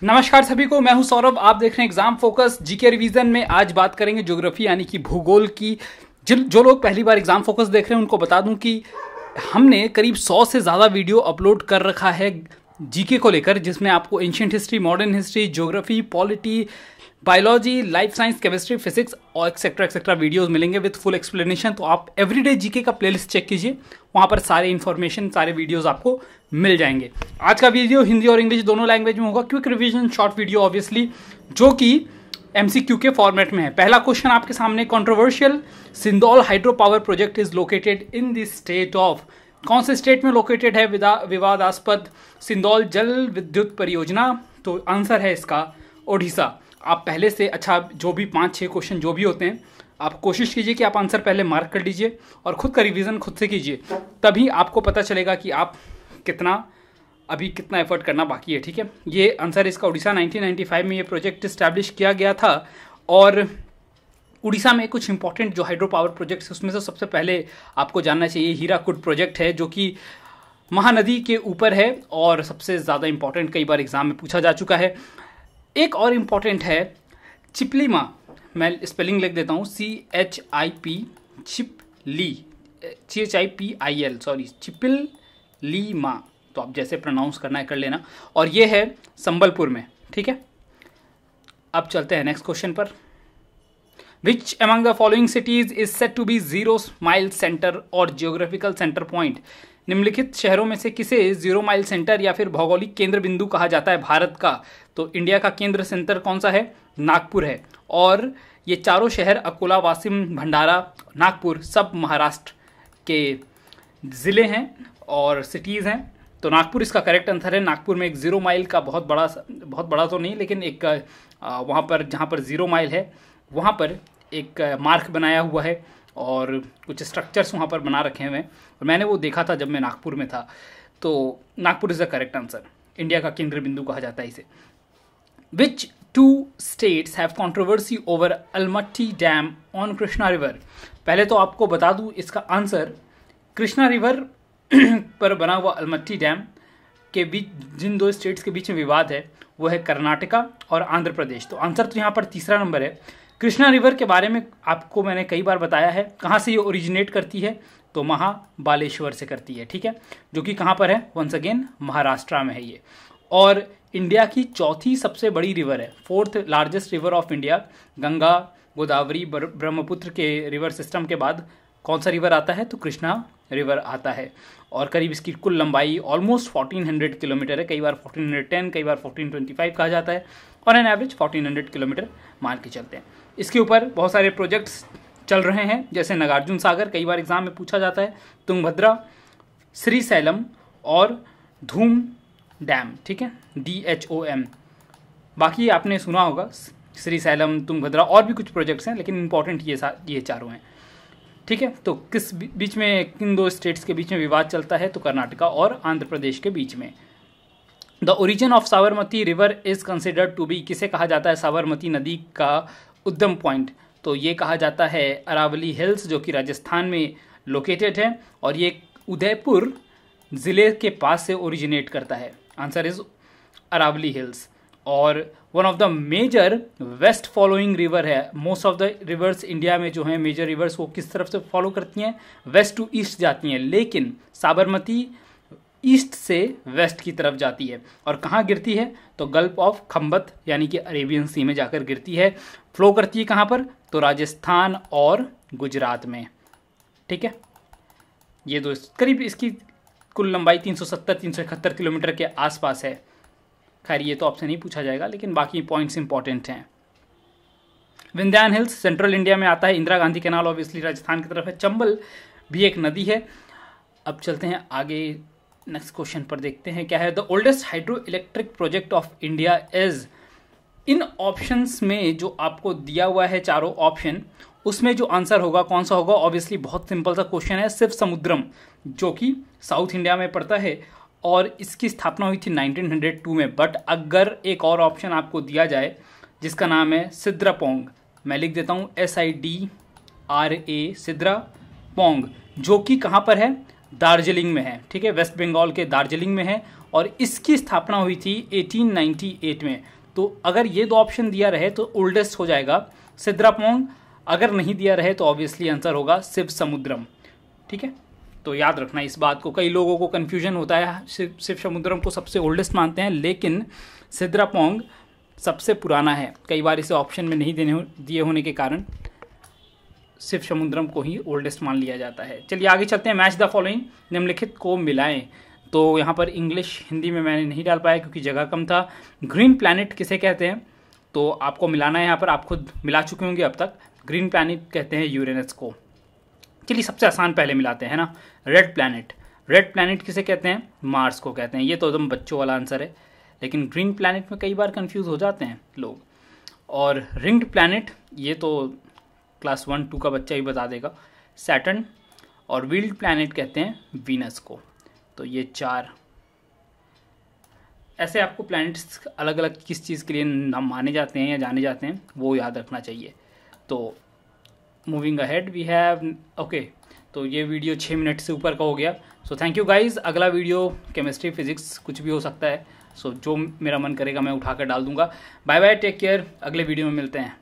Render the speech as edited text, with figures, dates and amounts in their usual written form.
नमस्कार सभी को, मैं हूं सौरभ। आप देख रहे हैं एग्जाम फोकस जीके रिवीजन में। आज बात करेंगे ज्योग्राफी यानी कि भूगोल की। जो लोग पहली बार एग्जाम फोकस देख रहे हैं उनको बता दूं कि हमने करीब 100 से ज़्यादा वीडियो अपलोड कर रखा है जीके को लेकर, जिसमें आपको ancient history, modern history, geography, polity, biology, life science, chemistry, physics और एक्सेट्रा वीडियोस मिलेंगे विद फुल एक्सप्लेनेशन। तो आप एवरीडे जीके का प्लेलिस्ट चेक कीजिए, वहाँ पर सारे इन्फॉर्मेशन, सारे वीडियोस आपको मिल जाएंगे। आज का वीडियो हिंदी और इंग्लिश दोनों लैंग्वेज में होगा। Quick revision short video obviously, जो कि एमसीक्यू के फॉर्मेट में है। पहला क्वेश्चन आपके सामने, controversial Sindol hydro power project is located in the state of. कौन से स्टेट में लोकेटेड है विवादास्पद सिंदौल जल विद्युत परियोजना? तो आंसर है इसका ओडिशा। आप पहले से जो भी 5-6 क्वेश्चन जो भी होते हैं, आप कोशिश कीजिए कि आप आंसर पहले मार्क कर लीजिए और खुद का रिवीजन खुद से कीजिए, तभी आपको पता चलेगा कि आप कितना एफर्ट करना बाकी है। ठीक है, ये आंसर इसका उड़ीसा। 1995 में ये प्रोजेक्ट इस्टेब्लिश किया गया था। और उड़ीसा में कुछ इंपॉर्टेंट जो हाइड्रो पावर प्रोजेक्ट्स, उसमें से सबसे पहले आपको जानना चाहिए हीराकुड प्रोजेक्ट है, जो कि महानदी के ऊपर है और सबसे ज़्यादा इंपॉर्टेंट, कई बार एग्जाम में पूछा जा चुका है। एक और इम्पॉर्टेंट है चिपलीमा। मैं स्पेलिंग लिख देता हूँ, चिपलीमा। तो आप जैसे प्रोनाउंस करना है कर लेना। और ये है संबलपुर में। ठीक है, अब चलते हैं नेक्स्ट क्वेश्चन पर। Which among the following cities is said to be zero mile center और geographical center point? निम्नलिखित शहरों में से किसे जीरो माइल सेंटर या फिर भौगोलिक केंद्र बिंदु कहा जाता है भारत का? तो इंडिया का केंद्र सेंटर कौन सा है? नागपुर है। और ये चारों शहर अकोला, वासिम, भंडारा, नागपुर सब महाराष्ट्र के ज़िले हैं और सिटीज़ हैं। तो नागपुर इसका करेक्ट आंसर है। नागपुर में एक जीरो माइल का बहुत बड़ा तो नहीं, लेकिन एक वहाँ पर जहाँ पर जीरो माइल है वहाँ पर एक मार्क बनाया हुआ है और कुछ स्ट्रक्चर्स वहाँ पर बना रखे हुए हैं। और मैंने वो देखा था जब मैं नागपुर में था। तो Nagpur is the correct answer. India का केंद्र बिंदु कहा जाता है इसे। Which two states have controversy over Almatti dam on Krishna river? पहले तो आपको बता दूँ इसका आंसर, कृष्णा रिवर पर बना हुआ अलमट्टी डैम के बीच जिन दो स्टेट्स के बीच में विवाद है वो है कर्नाटका और आंध्र प्रदेश। तो आंसर तो यहाँ पर तीसरा नंबर है। कृष्णा रिवर के बारे में आपको मैंने कई बार बताया है। कहाँ से ये ओरिजिनेट करती है? तो महाबालेश्वर से करती है। ठीक है, जो कि कहाँ पर है? वंस अगेन महाराष्ट्र में है ये। और इंडिया की चौथी सबसे बड़ी रिवर है, 4th largest river of India. Ganga, Godavari, Brahmaputra के रिवर सिस्टम के बाद कौन सा रिवर आता है? तो कृष्णा रिवर आता है। और करीब इसकी कुल लंबाई ऑलमोस्ट 1400 किलोमीटर है। कई बार 1410, कई बार 1425 कहा जाता है, और एन एवरेज 1400 किलोमीटर मान के चलते हैं। इसके ऊपर बहुत सारे प्रोजेक्ट्स चल रहे हैं, जैसे नागार्जुन सागर, कई बार एग्जाम में पूछा जाता है, तुंगभद्रा, श्रीशैलम और धूम डैम। ठीक है, DHOM। बाकी आपने सुना होगा श्रीशैलम, तुंगभद्रा, और भी कुछ प्रोजेक्ट्स हैं, लेकिन इंपॉर्टेंट ये चारों हैं। ठीक है, तो किस बीच में, किन दो स्टेट्स के बीच में विवाद चलता है? तो कर्नाटका और आंध्र प्रदेश के बीच में। The origin of Sabarmati river is considered to be, किसे कहा जाता है साबरमती नदी का उद्गम पॉइंट? तो ये कहा जाता है अरावली हिल्स, जो कि राजस्थान में लोकेटेड है, और ये उदयपुर ज़िले के पास से ओरिजिनेट करता है। Answer is Aravalli hills. और one of the major west following river है। Most of the rivers India में जो हैं मेजर रिवर्स, वो किस तरफ से फॉलो करती हैं? वेस्ट टू ईस्ट जाती हैं, लेकिन साबरमती ईस्ट से वेस्ट की तरफ जाती है। और कहाँ गिरती है? तो गल्फ ऑफ खंबत यानी कि अरेबियन सी में जाकर गिरती है। फ्लो करती है कहाँ पर? तो राजस्थान और गुजरात में। ठीक है, ये दो करीब इसकी कुल लंबाई 370-371 किलोमीटर के आसपास है। खैर ये तो आपसे नहीं पूछा जाएगा, लेकिन बाकी पॉइंट्स इंपॉर्टेंट हैं। विंध्यान हिल्स सेंट्रल इंडिया में आता है। इंदिरा गांधी कैनाल ऑब्वियसली राजस्थान की तरफ है। चंबल भी एक नदी है। अब चलते हैं आगे, नेक्स्ट क्वेश्चन पर देखते हैं क्या है। The oldest hydro electric project of India is. In options में जो आपको दिया हुआ है चारों ऑप्शन, उसमें जो आंसर होगा कौन सा होगा? ऑब्वियसली बहुत सिंपल सा क्वेश्चन है, शिव समुद्रम, जो कि साउथ इंडिया में पड़ता है और इसकी स्थापना हुई थी 1902 में। बट अगर एक और ऑप्शन आपको दिया जाए जिसका नाम है सिद्रापोंग, मैं लिख देता हूँ SIDRA, सिद्रापोंग, जो कि कहाँ पर है? दार्जिलिंग में है। ठीक है, वेस्ट बंगाल के दार्जिलिंग में है। और इसकी स्थापना हुई थी 1898 में। तो अगर ये दो ऑप्शन दिया रहे तो ओल्डेस्ट हो जाएगा सिद्रापोंग, अगर नहीं दिया रहे तो ऑब्वियसली आंसर होगा शिव समुद्रम। ठीक है, तो याद रखना इस बात को। कई लोगों को कन्फ्यूजन होता है, शिव समुद्रम को सबसे ओल्डेस्ट मानते हैं, लेकिन सिद्रापोंग सबसे पुराना है। कई बार इसे ऑप्शन में नहीं दिए होने के कारण शिव समुद्रम को ही ओल्डेस्ट मान लिया जाता है। चलिए आगे चलते हैं। मैच द फॉलोइंग, निम्नलिखित को मिलाएं। तो यहाँ पर इंग्लिश हिंदी में मैंने नहीं डाल पाया क्योंकि जगह कम था। ग्रीन प्लैनेट किसे कहते हैं, तो आपको मिलाना है। यहाँ पर आप खुद मिला चुके होंगे अब तक। ग्रीन प्लैनेट कहते हैं यूरेनस को। चलिए सबसे आसान पहले मिलाते हैं ना। रेड प्लैनेट, रेड प्लैनेट किसे कहते हैं, मार्स को कहते हैं। ये तो एकदम बच्चों वाला आंसर है, लेकिन ग्रीन प्लैनेट में कई बार कंफ्यूज हो जाते हैं लोग। और रिंग्ड प्लैनेट, ये तो क्लास 1-2 का बच्चा ही बता देगा, सैटर्न। और व्हील्ड प्लैनेट कहते हैं वीनस को। तो ये 4 ऐसे आपको प्लैनेट्स अलग अलग किस चीज़ के लिए नाम माने जाते हैं या जाने जाते हैं वो याद रखना चाहिए। तो moving ahead we have okay, तो ये वीडियो 6 मिनट से ऊपर का हो गया। So thank you guys. अगला वीडियो केमिस्ट्री फिजिक्स कुछ भी हो सकता है। सो जो मेरा मन करेगा मैं उठा कर डाल दूंगा। बाय बाय, टेक केयर, अगले वीडियो में मिलते हैं।